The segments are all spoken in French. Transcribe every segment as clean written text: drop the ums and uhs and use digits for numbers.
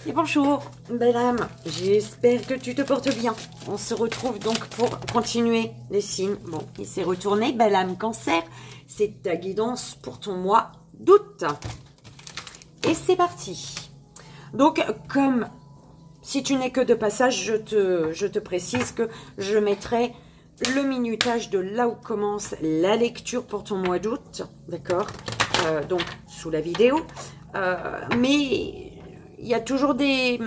Et bonjour, belle âme, j'espère que tu te portes bien. On se retrouve donc pour continuer les signes. Bon, il s'est retourné, belle âme Cancer, c'est ta guidance pour ton mois d'août. Et c'est parti. Donc, comme si tu n'es que de passage, je te précise que je mettrai le minutage de là où commence la lecture pour ton mois d'août, d'accord, donc sous la vidéo. Mais il y a toujours des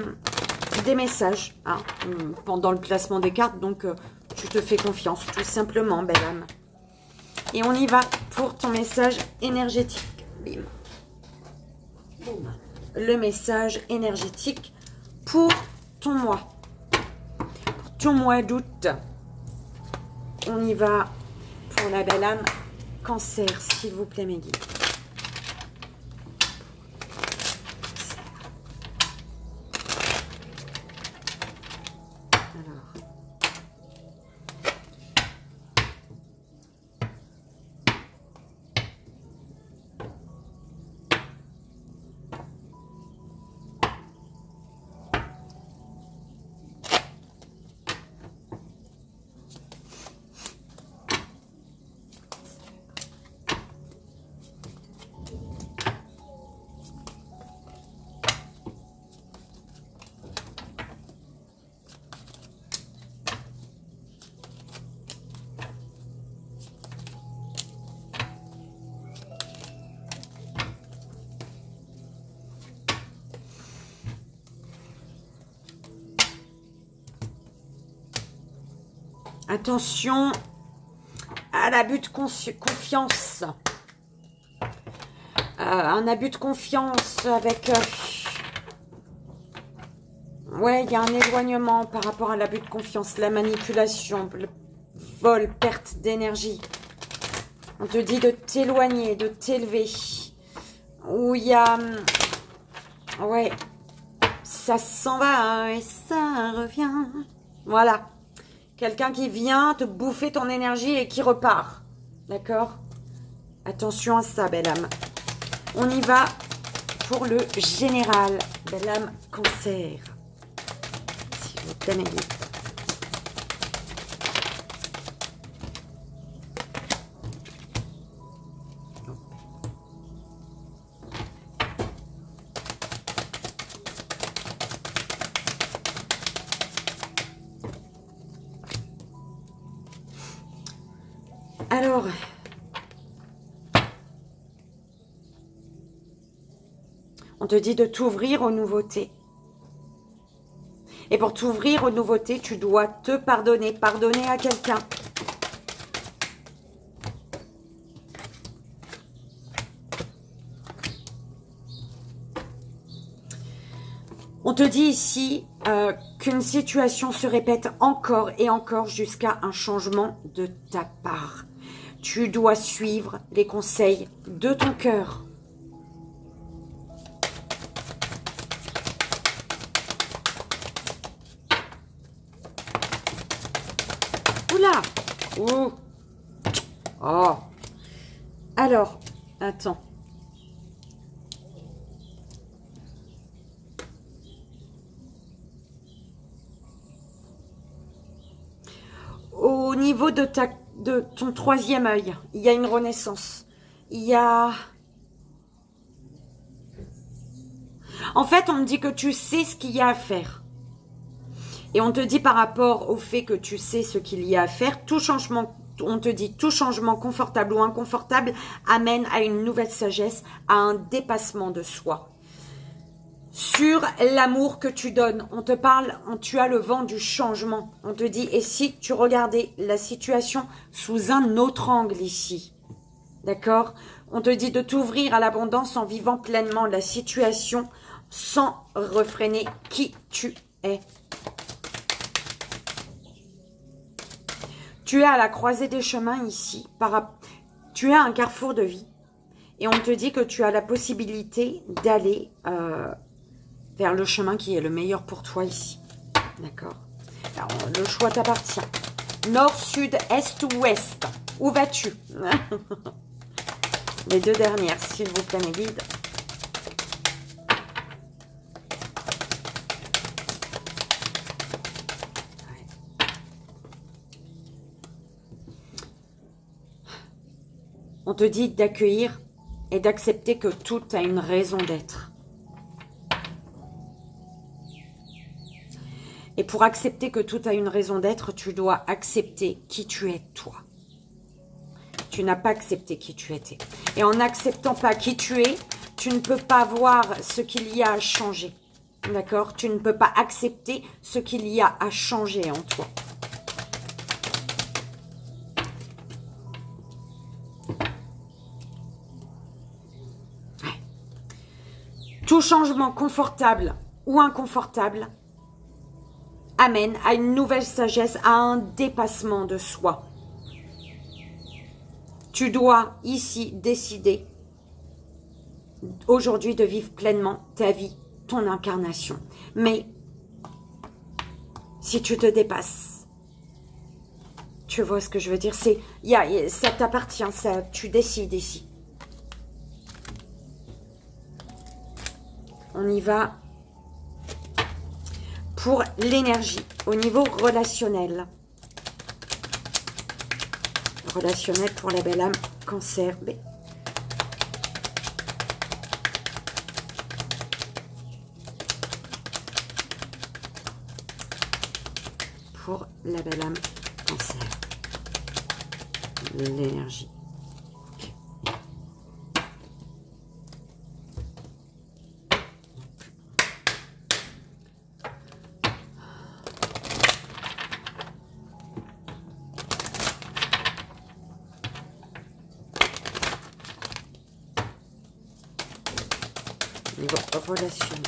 messages hein, pendant le placement des cartes, donc tu te fais confiance, tout simplement, belle âme. Et on y va pour ton message énergétique. Bim. Boum. Le message énergétique pour ton mois. Pour ton mois d'août. On y va pour la belle âme Cancer, s'il vous plaît, mes guides. Attention à l'abus de confiance. Un abus de confiance avec... ouais, il y a un éloignement par rapport à l'abus de confiance, la manipulation, le vol, perte d'énergie. On te dit de t'éloigner, de t'élever. Où il y a... ouais, ça s'en va hein, et ça revient. Voilà. Quelqu'un qui vient te bouffer ton énergie et qui repart. D'accord? Attention à ça, belle âme. On y va pour le général. Belle âme Cancer. S'il vous plaît, mes guides. Alors, on te dit de t'ouvrir aux nouveautés. Et pour t'ouvrir aux nouveautés, tu dois te pardonner. Pardonner à quelqu'un. On te dit ici qu'une situation se répète encore et encore jusqu'à un changement de ta part. Tu dois suivre les conseils de ton cœur. Oula! Ouh! Oh! Alors, attends. Au niveau de ton troisième œil, il y a une renaissance. Il y a... En fait, on me dit que tu sais ce qu'il y a à faire. Et on te dit par rapport au fait que tu sais ce qu'il y a à faire, tout changement, on te dit tout changement confortable ou inconfortable amène à une nouvelle sagesse, à un dépassement de soi. Sur l'amour que tu donnes, on te parle, tu as le vent du changement. On te dit, et si tu regardais la situation sous un autre angle ici, d'accord? On te dit de t'ouvrir à l'abondance en vivant pleinement la situation sans refréner qui tu es. Tu es à la croisée des chemins ici, tu es à un carrefour de vie. Et on te dit que tu as la possibilité d'aller... vers le chemin qui est le meilleur pour toi ici. D'accord? Alors, le choix t'appartient. Nord, sud, est ou ouest. Où vas-tu? Les deux dernières, s'il vous plaît, mes guides. On te dit d'accueillir et d'accepter que tout a une raison d'être. Et pour accepter que tout a une raison d'être, tu dois accepter qui tu es, toi. Tu n'as pas accepté qui tu étais. Et en n'acceptant pas qui tu es, tu ne peux pas voir ce qu'il y a à changer. D'accord? Tu ne peux pas accepter ce qu'il y a à changer en toi. Ouais. Tout changement confortable ou inconfortable amène à une nouvelle sagesse, à un dépassement de soi. Tu dois ici décider aujourd'hui de vivre pleinement ta vie, ton incarnation. Mais si tu te dépasses, tu vois ce que je veux dire, ça t'appartient, ça, tu décides ici. On y va pour l'énergie au niveau relationnel. Relationnel pour la belle âme Cancer. B. Pour la belle âme Cancer. L'énergie. Niveau relationnel.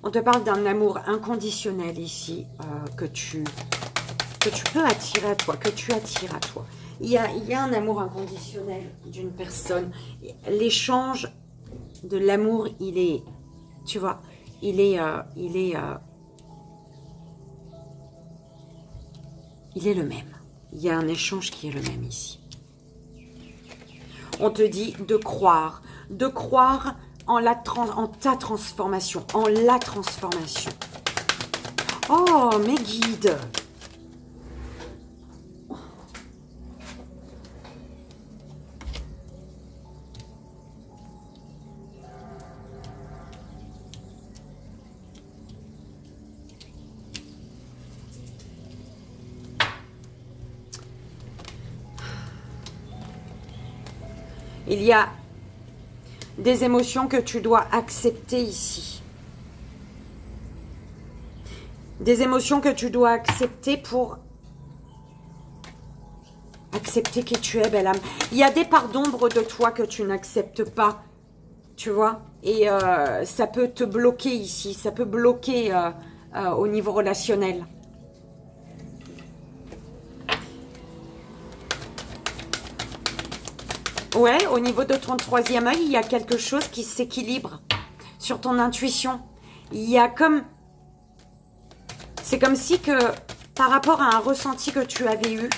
On te parle d'un amour inconditionnel ici, que tu peux attirer à toi, que tu attires à toi. Il y a un amour inconditionnel d'une personne. L'échange de l'amour, il est, tu vois, il est le même. Il y a un échange qui est le même ici. On te dit de croire en ta transformation, en la transformation. Oh, mes guides. Il y a des émotions que tu dois accepter ici. Des émotions que tu dois accepter pour accepter qui tu es, belle âme. Il y a des parts d'ombre de toi que tu n'acceptes pas, tu vois. Et ça peut te bloquer ici. Ça peut bloquer au niveau relationnel. Ouais, au niveau de ton troisième œil, il y a quelque chose qui s'équilibre sur ton intuition. Il y a comme... C'est comme si que par rapport à un ressenti que tu avais eu,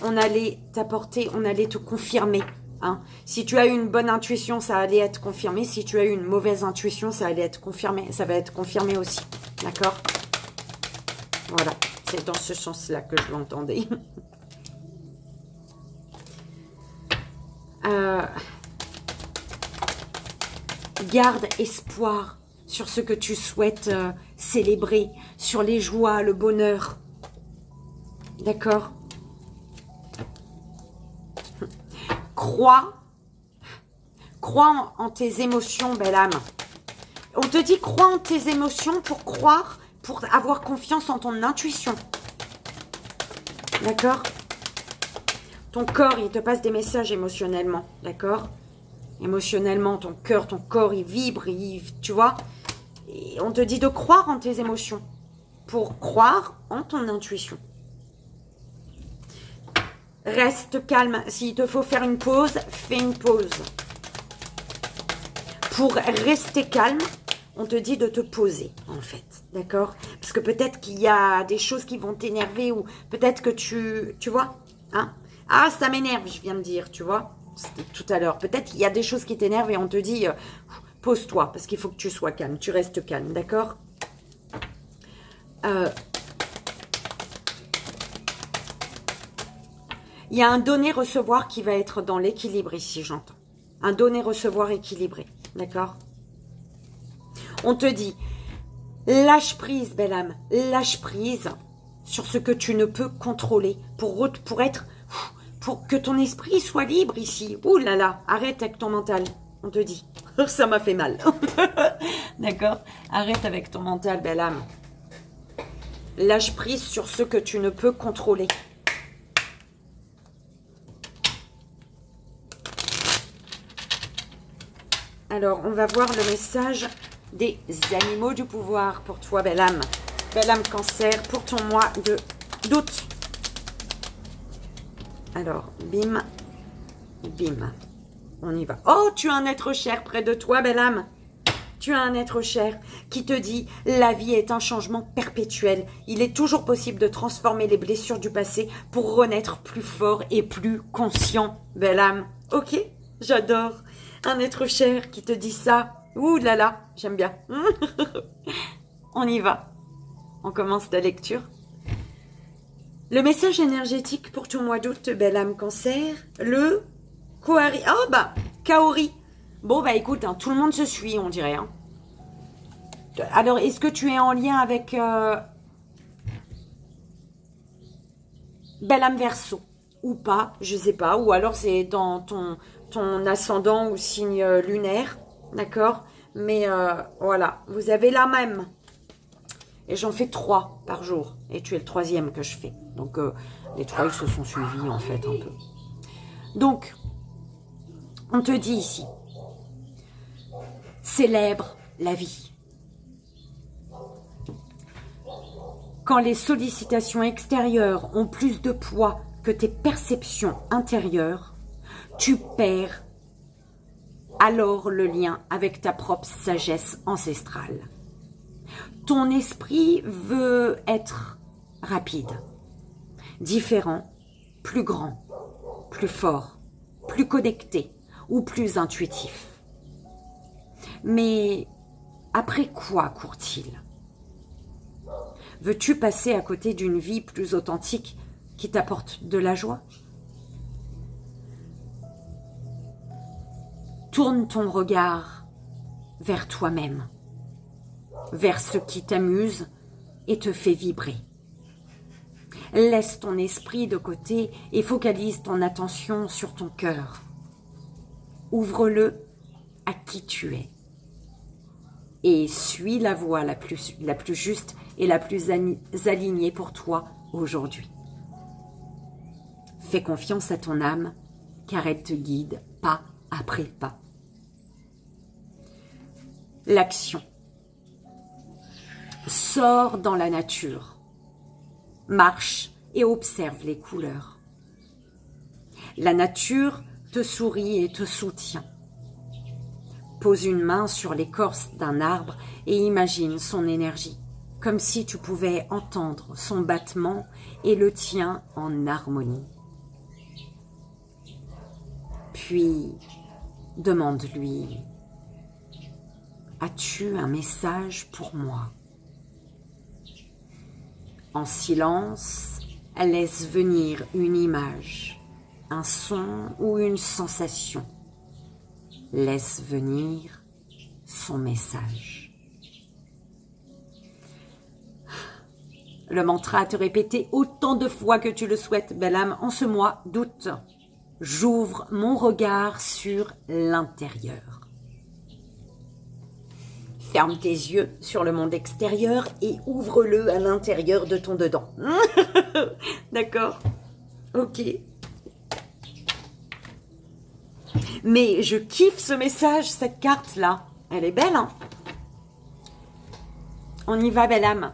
on allait t'apporter, on allait te confirmer. Hein. Si tu as eu une bonne intuition, ça allait être confirmé. Si tu as eu une mauvaise intuition, ça allait être confirmé. Ça va être confirmé aussi. D'accord? Voilà, c'est dans ce sens-là que je l'entendais. Garde espoir sur ce que tu souhaites célébrer, sur les joies, le bonheur. D'accord? Crois en tes émotions, belle âme. On te dit crois en tes émotions pour croire, pour avoir confiance en ton intuition. D'accord? Ton corps, il te passe des messages émotionnellement, d'accord? Émotionnellement, ton cœur, ton corps, il vibre, tu vois? Et on te dit de croire en tes émotions pour croire en ton intuition. Reste calme. S'il te faut faire une pause, fais une pause. Pour rester calme, on te dit de te poser, en fait, d'accord? Parce que peut-être qu'il y a des choses qui vont t'énerver ou peut-être que tu vois, hein? Ah, ça m'énerve, je viens de dire, tu vois. C'était tout à l'heure. Peut-être qu'il y a des choses qui t'énervent et on te dit, pose-toi, parce qu'il faut que tu sois calme. Tu restes calme, d'accord? il y a un donner-recevoir qui va être dans l'équilibre ici, j'entends. Un donner-recevoir équilibré, d'accord? On te dit, lâche prise, belle âme, lâche prise sur ce que tu ne peux contrôler pour que ton esprit soit libre ici. Ouh là là, arrête avec ton mental, on te dit. Ça m'a fait mal. D'accord? Arrête avec ton mental, belle âme. Lâche prise sur ce que tu ne peux contrôler. Alors, on va voir le message des animaux du pouvoir pour toi, belle âme. Belle âme cancer, pour ton mois d'août. Alors, bim, bim. On y va. Oh, tu as un être cher près de toi, belle âme. Tu as un être cher qui te dit « La vie est un changement perpétuel. Il est toujours possible de transformer les blessures du passé pour renaître plus fort et plus conscient, belle âme. » Ok, j'adore. Un être cher qui te dit ça. Ouh là là, j'aime bien. On y va. On commence la lecture. Le message énergétique pour ton mois d'août, belle âme cancer. Le Kaori. Oh bah, Kaori. Bon bah écoute, hein, tout le monde se suit, on dirait. Hein. Alors, est-ce que tu es en lien avec belle âme Verseau ou pas? Je sais pas. Ou alors c'est dans ton ascendant ou signe lunaire, d'accord? Mais voilà, vous avez la même. Et j'en fais 3 par jour. Et tu es le 3e que je fais. Donc, les 3, ils se sont suivis, en fait, un peu. Donc, on te dit ici, célèbre la vie. Quand les sollicitations extérieures ont plus de poids que tes perceptions intérieures, tu perds alors le lien avec ta propre sagesse ancestrale. Ton esprit veut être rapide, différent, plus grand, plus fort, plus connecté ou plus intuitif. Mais après quoi court-il? Veux-tu passer à côté d'une vie plus authentique qui t'apporte de la joie? Tourne ton regard vers toi-même, vers ce qui t'amuse et te fait vibrer. Laisse ton esprit de côté et focalise ton attention sur ton cœur. Ouvre-le à qui tu es. Et suis la voie la plus juste et la plus alignée pour toi aujourd'hui. Fais confiance à ton âme, car elle te guide pas après pas. L'action. Sors dans la nature. Marche et observe les couleurs. La nature te sourit et te soutient. Pose une main sur l'écorce d'un arbre et imagine son énergie, comme si tu pouvais entendre son battement et le tien en harmonie. Puis, demande-lui, as-tu un message pour moi? En silence, laisse venir une image, un son ou une sensation. Laisse venir son message. Le mantra à te répéter autant de fois que tu le souhaites, belle âme, en ce mois d'août. J'ouvre mon regard sur l'intérieur. Ferme tes yeux sur le monde extérieur et ouvre-le à l'intérieur de ton dedans. D'accord? Ok. Mais je kiffe ce message, cette carte-là. Elle est belle, hein? On y va, belle âme.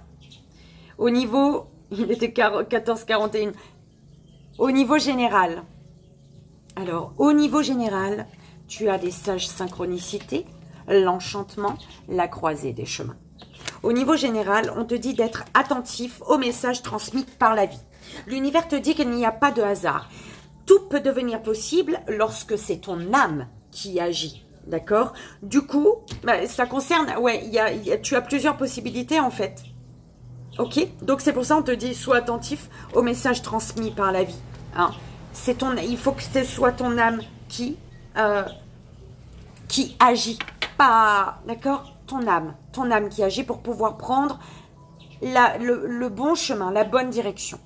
Au niveau... Il était 14h41. Au niveau général. Alors, au niveau général, tu as les sages synchronicités, l'enchantement, la croisée des chemins. Au niveau général, on te dit d'être attentif aux messages transmis par la vie. L'univers te dit qu'il n'y a pas de hasard. Tout peut devenir possible lorsque c'est ton âme qui agit, d'accord? Du coup, bah, ça concerne... Ouais, tu as plusieurs possibilités, en fait. Ok? Donc c'est pour ça on te dit, sois attentif aux messages transmis par la vie. Hein? Il faut que ce soit ton âme qui agit. Pas, d'accord? Ton âme qui agit pour pouvoir prendre le bon chemin, la bonne direction.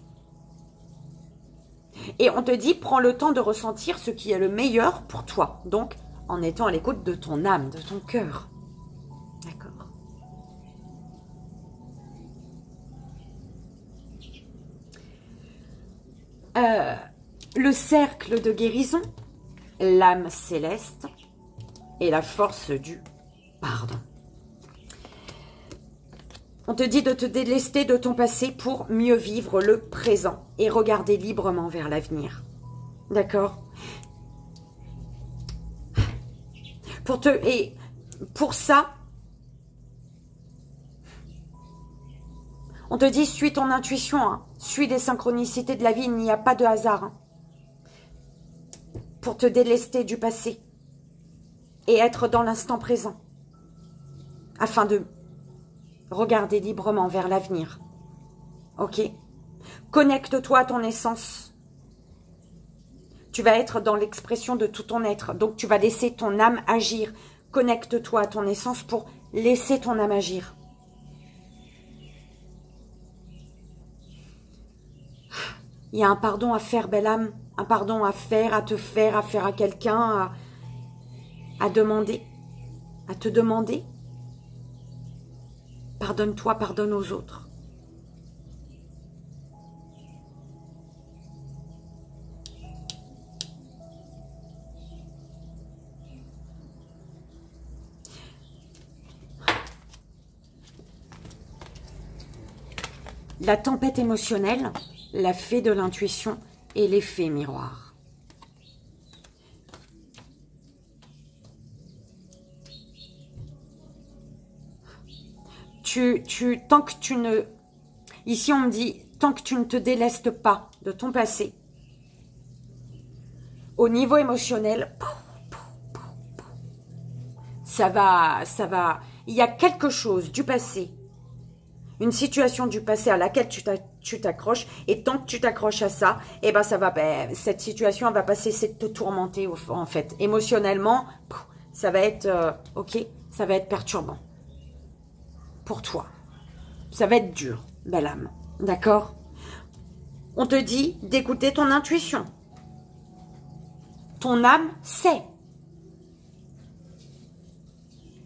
Et on te dit, prends le temps de ressentir ce qui est le meilleur pour toi. Donc, en étant à l'écoute de ton âme, de ton cœur. D'accord? Le cercle de guérison, l'âme céleste et la force du pardon. On te dit de te délester de ton passé pour mieux vivre le présent et regarder librement vers l'avenir. D'accord? Et pour ça, on te dit, suis ton intuition, hein. Suis les synchronicités de la vie, il n'y a pas de hasard. Hein. Pour te délester du passé et être dans l'instant présent, afin de regarder librement vers l'avenir. Ok? Connecte-toi à ton essence. Tu vas être dans l'expression de tout ton être. Donc, tu vas laisser ton âme agir. Connecte-toi à ton essence pour laisser ton âme agir. Il y a un pardon à faire, belle âme. Un pardon à faire, à te faire, à faire à quelqu'un, à demander. À te demander. Pardonne-toi, pardonne aux autres. La tempête émotionnelle, la fée de l'intuition et l'effet miroir. Tant que tu ne... Ici, on me dit, tant que tu ne te délestes pas de ton passé, au niveau émotionnel, ça va... Il y a quelque chose du passé, une situation du passé à laquelle tu t'accroches, et tant que tu t'accroches à ça, eh ben cette situation, elle va pas cesser de te tourmenter, en fait. Émotionnellement, ça va être, ok, ça va être perturbant. Pour toi. Ça va être dur, belle âme. D'accord? On te dit d'écouter ton intuition. Ton âme sait.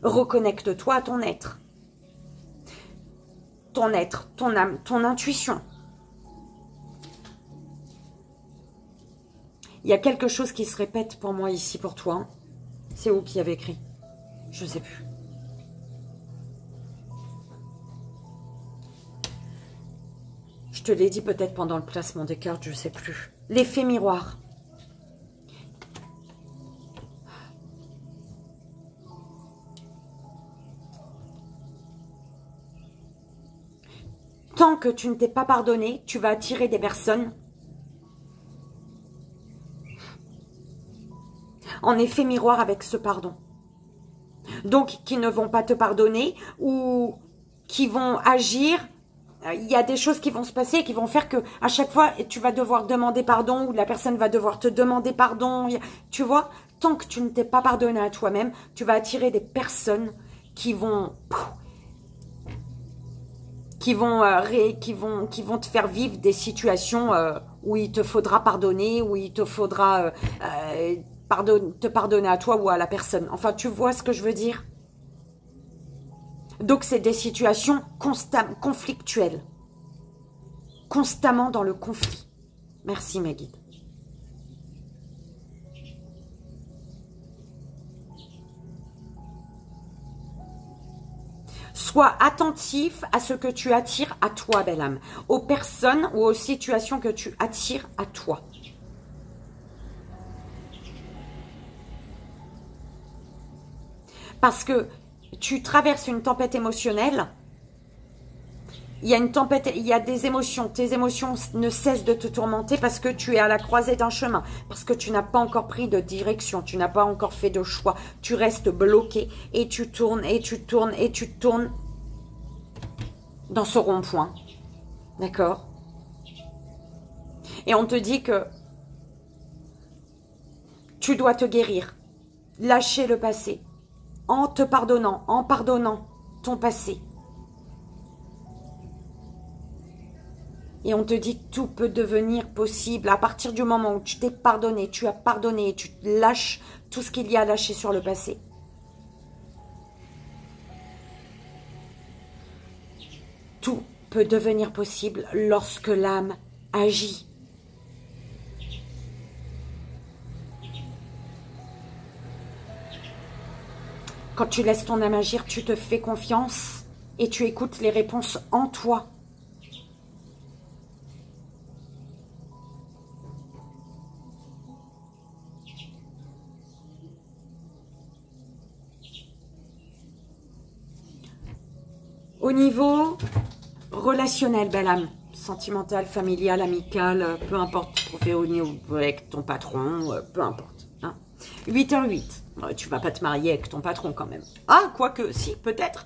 Reconnecte-toi à ton être. Ton être, ton âme, ton intuition. Il y a quelque chose qui se répète pour moi ici, pour toi. Hein. C'est où qui avait écrit? Je ne sais plus. Je te l'ai dit peut-être pendant le placement des cartes, je ne sais plus. L'effet miroir. Tant que tu ne t'es pas pardonné, tu vas attirer des personnes en effet miroir avec ce pardon. Donc, qui ne vont pas te pardonner ou qui vont agir. Il y a des choses qui vont se passer et qui vont faire que à chaque fois, tu vas devoir demander pardon ou la personne va devoir te demander pardon. Tu vois, tant que tu ne t'es pas pardonné à toi-même, tu vas attirer des personnes qui vont te faire vivre des situations où il te faudra pardonner, où il te faudra te pardonner à toi ou à la personne. Enfin, tu vois ce que je veux dire? Donc, c'est des situations conflictuelles. Constamment dans le conflit. Merci, mes guides. Sois attentif à ce que tu attires à toi, belle âme. Aux personnes ou aux situations que tu attires à toi. Parce que tu traverses une tempête émotionnelle. Il y a une tempête, il y a des émotions. Tes émotions ne cessent de te tourmenter parce que tu es à la croisée d'un chemin. Parce que tu n'as pas encore pris de direction. Tu n'as pas encore fait de choix. Tu restes bloqué et tu tournes et tu tournes et tu tournes dans ce rond-point. D'accord? Et on te dit que tu dois te guérir, lâcher le passé, en te pardonnant, en pardonnant ton passé. Et on te dit que tout peut devenir possible à partir du moment où tu t'es pardonné, tu as pardonné, tu lâches tout ce qu'il y a à lâcher sur le passé. Tout peut devenir possible lorsque l'âme agit. Quand tu laisses ton âme agir, tu te fais confiance et tu écoutes les réponses en toi. Au niveau relationnel, belle âme, sentimental, familial, amical, peu importe, professionnel avec ton patron, peu importe. Hein. 8h08. Tu vas pas te marier avec ton patron quand même. Ah, quoique, si, peut-être.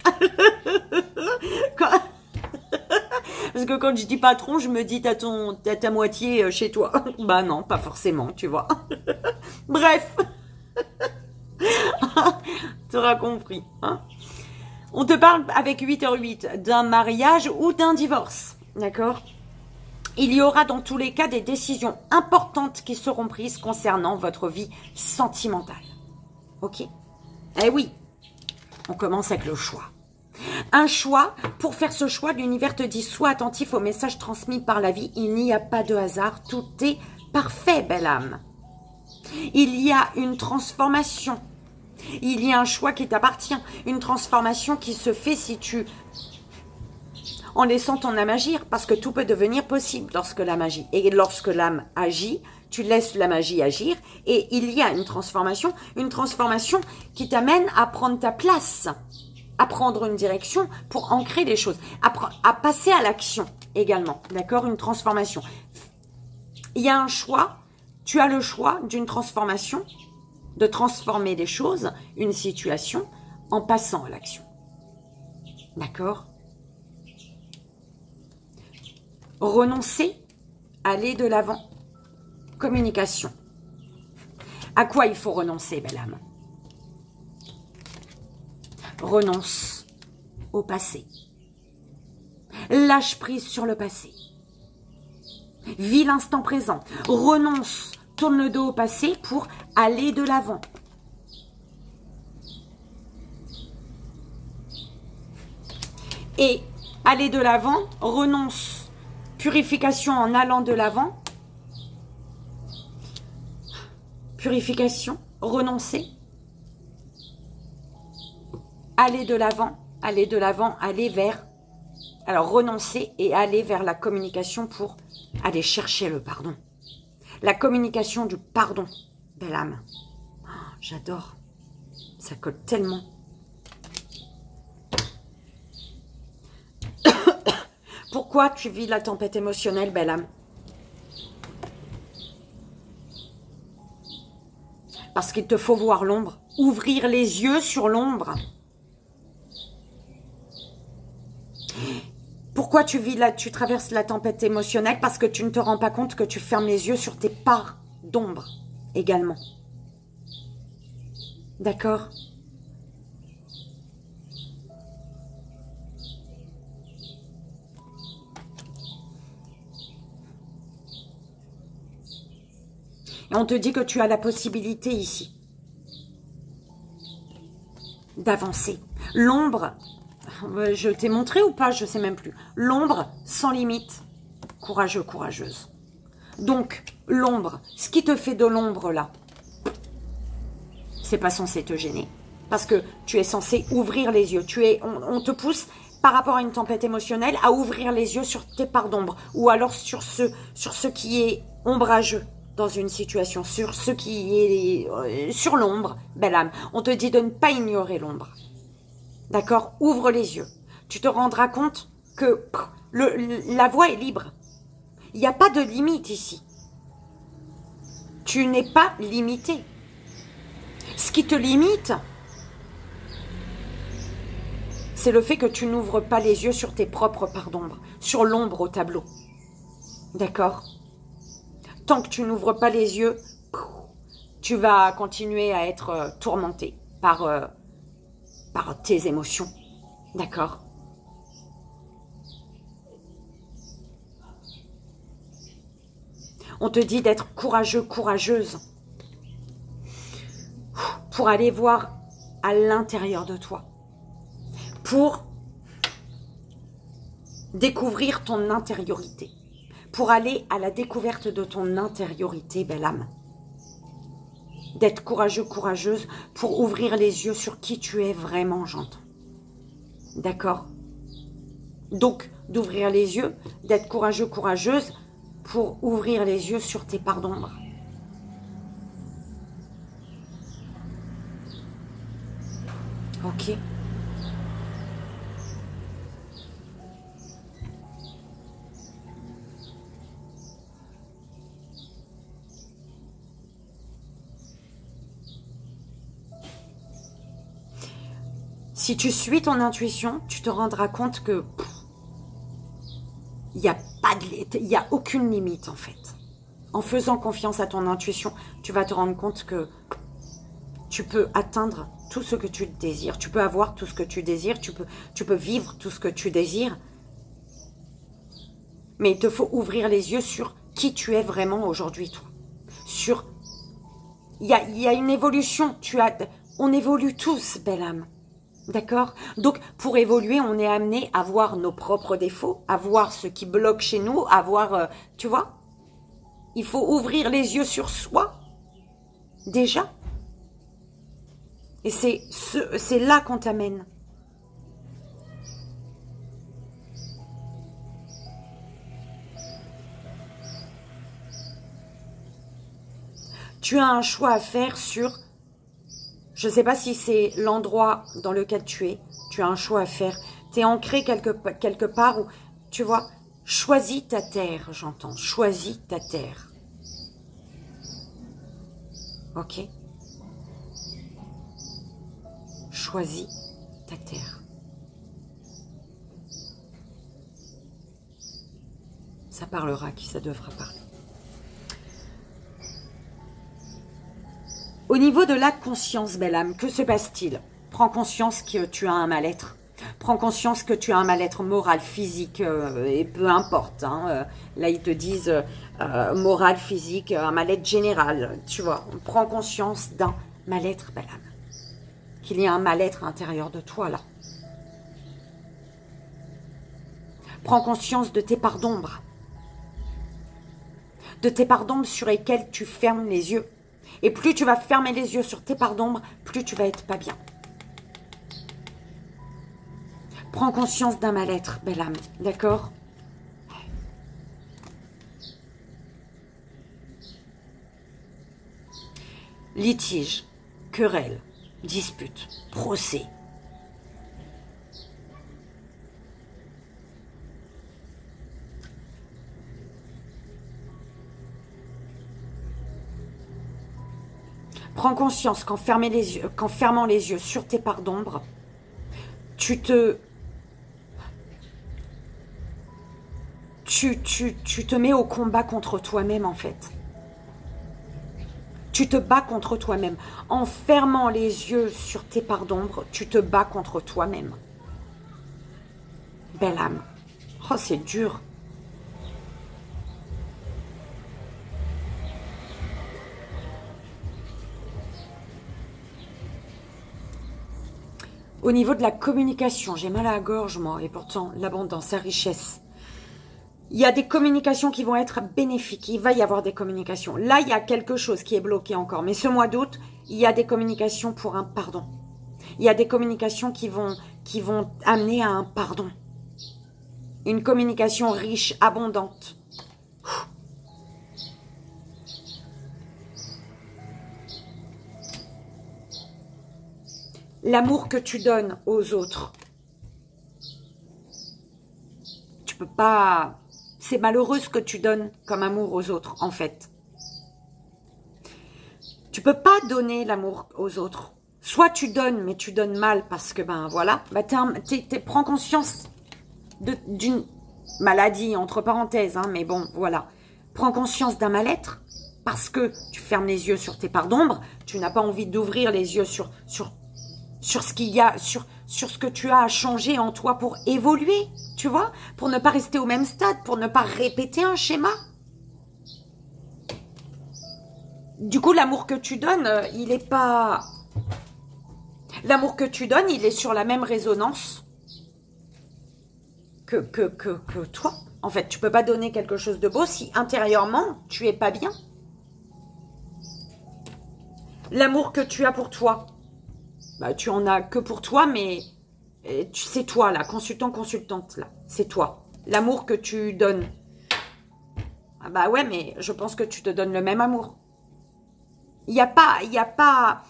Parce que quand je dis patron, je me dis t'as ta moitié chez toi. Bah non, pas forcément, tu vois. Bref. Tu auras compris, hein. On te parle avec 8h08 d'un mariage ou d'un divorce, d'accord? Il y aura dans tous les cas des décisions importantes qui seront prises concernant votre vie sentimentale. Ok? Eh oui, on commence avec le choix. Un choix, pour faire ce choix, l'univers te dit sois attentif aux messages transmis par la vie. Il n'y a pas de hasard, tout est parfait, belle âme. Il y a une transformation. Il y a un choix qui t'appartient, une transformation qui se fait si tu... en laissant ton âme agir, parce que tout peut devenir possible lorsque l'âme agit. Et lorsque l'âme agit, tu laisses la magie agir et il y a une transformation qui t'amène à prendre ta place, à prendre une direction pour ancrer les choses, à passer à l'action également, d'accord? Une transformation. Il y a un choix, tu as le choix d'une transformation, de transformer les choses, une situation, en passant à l'action. D'accord? Renoncer, aller de l'avant. Communication. À quoi il faut renoncer, belle âme? Renonce au passé. Lâche prise sur le passé. Vis l'instant présent. Renonce, tourne le dos au passé pour aller de l'avant. Et aller de l'avant, renonce, purification en allant de l'avant. Purification, renoncer. Aller de l'avant, aller vers... Alors, renoncer et aller vers la communication pour aller chercher le pardon. La communication du pardon, belle âme. Oh, j'adore. Ça colle tellement. Pourquoi tu vis la tempête émotionnelle, belle âme? Parce qu'il te faut voir l'ombre. Ouvrir les yeux sur l'ombre. Pourquoi tu traverses la tempête émotionnelle? Parce que tu ne te rends pas compte que tu fermes les yeux sur tes parts d'ombre également. D'accord? Et on te dit que tu as la possibilité ici d'avancer. L'ombre, je t'ai montré ou pas? Je ne sais même plus. L'ombre sans limite. Courageux, courageuse. Donc, l'ombre, ce qui te fait de l'ombre là, c'est pas censé te gêner. Parce que tu es censé ouvrir les yeux. On te pousse par rapport à une tempête émotionnelle à ouvrir les yeux sur tes parts d'ombre. Ou alors sur ce qui est ombrageux dans une situation, sur ce qui est sur l'ombre, belle âme. On te dit de ne pas ignorer l'ombre. D'accord? Ouvre les yeux. Tu te rendras compte que la voie est libre. Il n'y a pas de limite ici. Tu n'es pas limité. Ce qui te limite, c'est le fait que tu n'ouvres pas les yeux sur tes propres parts d'ombre. sur l'ombre au tableau. D'accord? Tant que tu n'ouvres pas les yeux, tu vas continuer à être tourmenté par tes émotions. D'accord? On te dit d'être courageux, courageuse pour aller voir à l'intérieur de toi, pour découvrir ton intériorité, pour aller à la découverte de ton intériorité, belle âme. D'être courageux, courageuse pour ouvrir les yeux sur qui tu es vraiment, j'entends. D'accord? Donc, d'ouvrir les yeux, d'être courageux, courageuse pour ouvrir les yeux sur tes parts d'ombre. Ok. Si tu suis ton intuition, tu te rendras compte que il n'y a aucune limite en fait. En faisant confiance à ton intuition, tu vas te rendre compte que tu peux atteindre tout ce que tu désires. Tu peux avoir tout ce que tu désires. Tu peux vivre tout ce que tu désires. Mais il te faut ouvrir les yeux sur qui tu es vraiment aujourd'hui, toi. Il y a une évolution. On évolue tous, belle âme. D'accord? Donc, pour évoluer, on est amené à voir nos propres défauts, à voir ce qui bloque chez nous, à voir, tu vois? Il faut ouvrir les yeux sur soi, déjà. Et c'est là qu'on t'amène. Tu as un choix à faire sur... Je ne sais pas si c'est l'endroit dans lequel tu es. Tu as un choix à faire. Tu es ancré quelque part où, tu vois, choisis ta terre, j'entends. Choisis ta terre. Ok? Choisis ta terre. Ça parlera qui ça devra parler. Au niveau de la conscience, belle âme, que se passe-t-il? Prends conscience que tu as un mal-être. Prends conscience que tu as un mal-être moral, physique, et peu importe. Hein, là, ils te disent moral, physique, un mal-être général. Tu vois, prends conscience d'un mal-être, belle âme. Qu'il y a un mal-être à l'intérieur de toi, là. Prends conscience de tes parts d'ombre. De tes parts d'ombre sur lesquelles tu fermes les yeux. Et plus tu vas fermer les yeux sur tes parts d'ombre, plus tu vas être pas bien. Prends conscience d'un mal-être, belle âme, d'accord? Litige, querelle, dispute, procès. Prends conscience qu'en fermant les yeux sur tes parts d'ombre, tu te mets au combat contre toi-même en fait. Tu te bats contre toi-même. En fermant les yeux sur tes parts d'ombre, tu te bats contre toi-même. Belle âme. Oh, c'est dur. Au niveau de la communication, j'ai mal à la gorge, moi, et pourtant, l'abondance, la richesse. Il y a des communications qui vont être bénéfiques. Il va y avoir des communications. Là, il y a quelque chose qui est bloqué encore. Mais ce mois d'août, il y a des communications pour un pardon. Il y a des communications qui vont amener à un pardon. Une communication riche, abondante. L'amour que tu donnes aux autres. Tu peux pas... C'est malheureux ce que tu donnes comme amour aux autres, en fait. Tu peux pas donner l'amour aux autres. Soit tu donnes, mais tu donnes mal parce que, ben voilà, ben prends conscience Maladie, entre parenthèses, hein, mais bon, voilà. Prends conscience d'un mal-être parce que tu fermes les yeux sur tes parts d'ombre. Tu n'as pas envie d'ouvrir les yeux sur ce qu'il y a, sur ce que tu as à changer en toi pour évoluer, tu vois, pour ne pas rester au même stade, pour ne pas répéter un schéma. Du coup, l'amour que tu donnes, il est pas... L'amour que tu donnes, il est sur la même résonance que toi. En fait, tu peux pas donner quelque chose de beau si intérieurement, tu es pas bien. L'amour que tu as pour toi, bah, tu en as que pour toi, mais c'est toi, là, consultant, consultante, là. C'est toi. L'amour que tu donnes. Ah bah ouais, mais je pense que tu te donnes le même amour. Il n'y a pas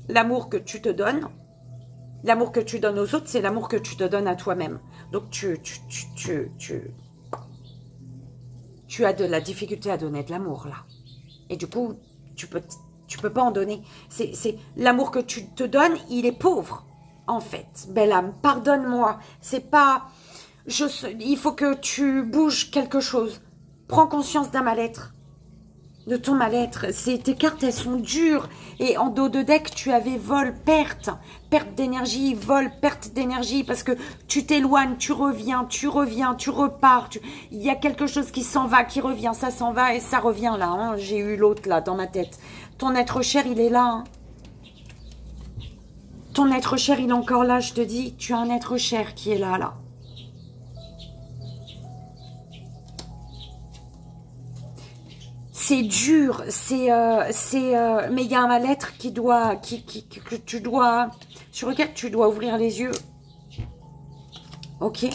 l'amour que tu te donnes. L'amour que tu donnes aux autres, c'est l'amour que tu te donnes à toi-même. Donc, tu as de la difficulté à donner de l'amour, là. Et du coup, tu peux pas en donner. C'est l'amour que tu te donnes, il est pauvre, en fait. Belle âme, pardonne-moi. C'est pas... il faut que tu bouges quelque chose. Prends conscience d'un mal-être. De ton mal-être. Tes cartes, elles sont dures. Et en dos de deck, tu avais vol, perte. Perte d'énergie, vol, perte d'énergie. Parce que tu t'éloignes, tu reviens, tu repars. Il y a quelque chose qui s'en va, qui revient. Ça s'en va et ça revient là. Hein. J'ai eu l'autre là dans ma tête. Ton être cher, il est là. Hein. Ton être cher, il est encore là, je te dis. Tu as un être cher qui est là, là. C'est dur, mais il y a un mal-être que tu dois, sur lequel tu dois ouvrir les yeux. Ok.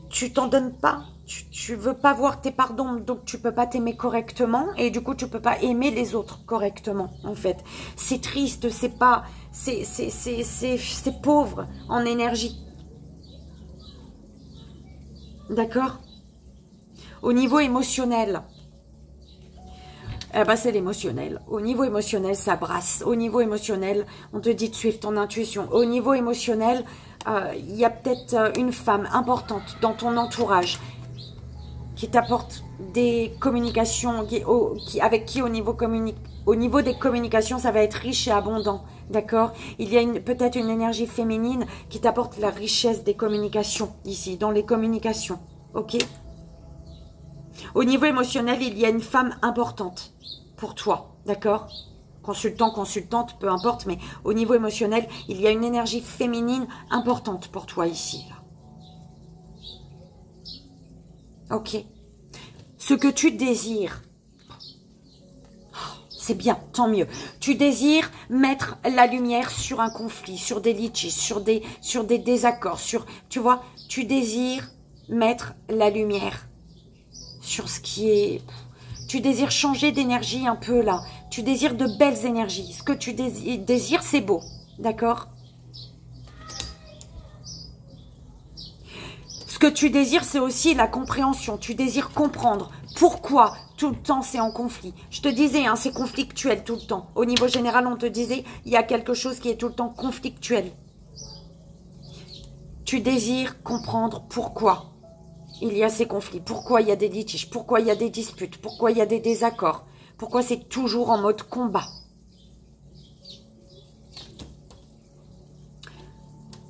Tu t'en donnes pas. Tu veux pas voir tes pardons, donc tu peux pas t'aimer correctement et du coup tu peux pas aimer les autres correctement. En fait, c'est triste, c'est pas, c'est pauvre en énergie. D'accord? Au niveau émotionnel, bah c'est l'émotionnel. Au niveau émotionnel, ça brasse. Au niveau émotionnel, on te dit de suivre ton intuition. Au niveau émotionnel, il y a peut-être une femme importante dans ton entourage qui t'apporte des communications, avec qui au niveau des communications, ça va être riche et abondant. D'accord? Il y a peut-être une énergie féminine qui t'apporte la richesse des communications ici, dans les communications. Ok? Au niveau émotionnel, il y a une femme importante pour toi, d'accord? Consultant, consultante, peu importe, mais au niveau émotionnel, il y a une énergie féminine importante pour toi ici. Là. Ok. Ce que tu désires, c'est bien, tant mieux. Tu désires mettre la lumière sur un conflit, sur des litiges, sur des désaccords, tu vois, tu désires mettre la lumière sur ce qui est... Tu désires changer d'énergie un peu là. Tu désires de belles énergies. Ce que tu désires, c'est beau. D'accord? Ce que tu désires, c'est aussi la compréhension. Tu désires comprendre pourquoi tout le temps c'est en conflit. Je te disais, hein, c'est conflictuel tout le temps. Au niveau général, on te disait, il y a quelque chose qui est tout le temps conflictuel. Tu désires comprendre pourquoi il y a ces conflits, pourquoi il y a des litiges, pourquoi il y a des disputes, pourquoi il y a des désaccords, pourquoi c'est toujours en mode combat.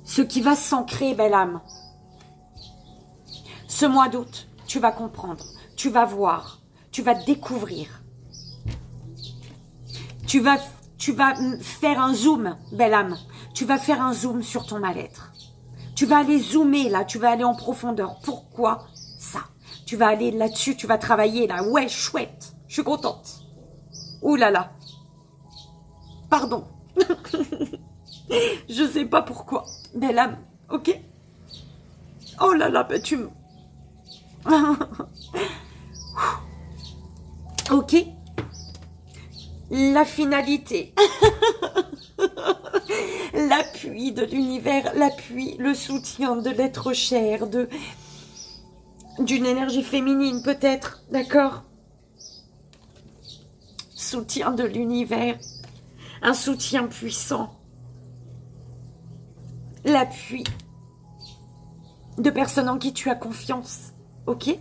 Ce qui va s'ancrer, belle âme, ce mois d'août, tu vas comprendre, tu vas voir, tu vas découvrir. Tu vas faire un zoom, belle âme, tu vas faire un zoom sur ton mal-être. Tu vas aller zoomer là, tu vas aller en profondeur. Pourquoi ça? Tu vas aller là-dessus, tu vas travailler là. Ouais, chouette, je suis contente. Ouh là là. Pardon. Je sais pas pourquoi. Belle âme, ok? Oh là là, bah tu me... ok. La finalité. L'appui de l'univers, l'appui, le soutien de l'être cher, d'une énergie féminine peut-être, d'accord? Soutien de l'univers, un soutien puissant. L'appui de personnes en qui tu as confiance. Ok?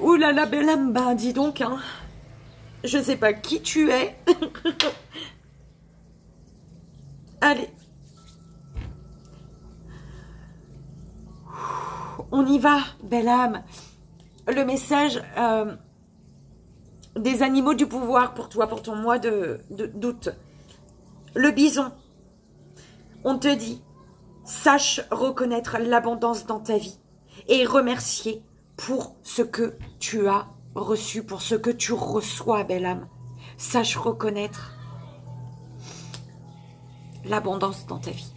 Ouh là là, belle âme, bah dis donc, hein. Je sais pas qui tu es. Allez. On y va, belle âme. Le message des animaux du pouvoir pour toi, pour ton mois d'août. Le bison. On te dit, sache reconnaître l'abondance dans ta vie et remercier pour ce que tu as reçu, pour ce que tu reçois, belle âme. Sache reconnaître l'abondance dans ta vie.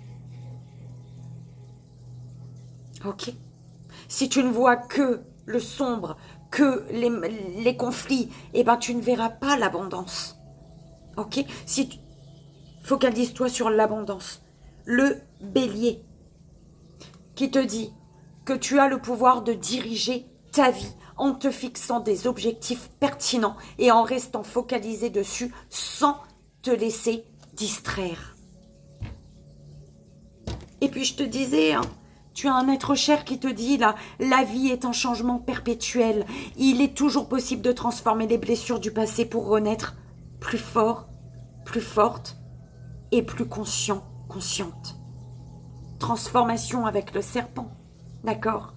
Ok? Si tu ne vois que le sombre, que les conflits, eh ben tu ne verras pas l'abondance. Ok? Si focalise-toi sur l'abondance. Le bélier qui te dit que tu as le pouvoir de diriger ta vie en te fixant des objectifs pertinents et en restant focalisé dessus sans te laisser distraire. Et puis je te disais, hein, tu as un être cher qui te dit, là, la vie est un changement perpétuel. Il est toujours possible de transformer les blessures du passé pour renaître plus fort, plus forte et plus consciente. Transformation avec le serpent, d'accord?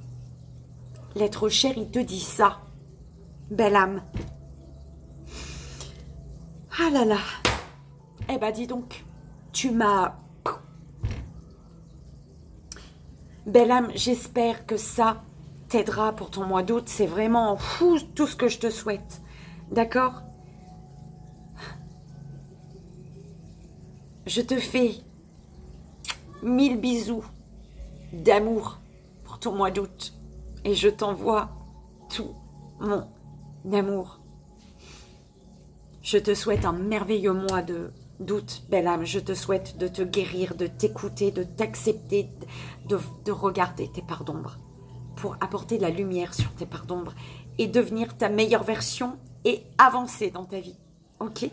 L'être cher, il te dit ça, belle âme. Ah là là. Eh ben dis donc, tu m'as... Belle âme, j'espère que ça t'aidera pour ton mois d'août. C'est vraiment tout ce que je te souhaite. D'accord? Je te fais 1000 bisous d'amour pour ton mois d'août. Et je t'envoie tout mon amour. Je te souhaite un merveilleux mois d'août, belle âme. Je te souhaite de te guérir, de t'écouter, de t'accepter, de regarder tes parts d'ombre pour apporter de la lumière sur tes parts d'ombre et devenir ta meilleure version et avancer dans ta vie. Ok?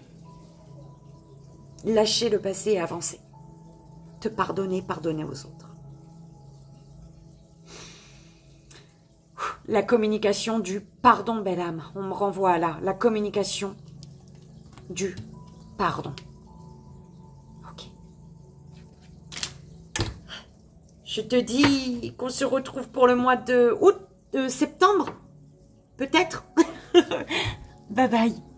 Lâcher le passé et avancer. Te pardonner, pardonner aux autres. La communication du pardon, belle âme. On me renvoie là. La communication du pardon. Ok. Je te dis qu'on se retrouve pour le mois de septembre. Peut-être. Bye bye.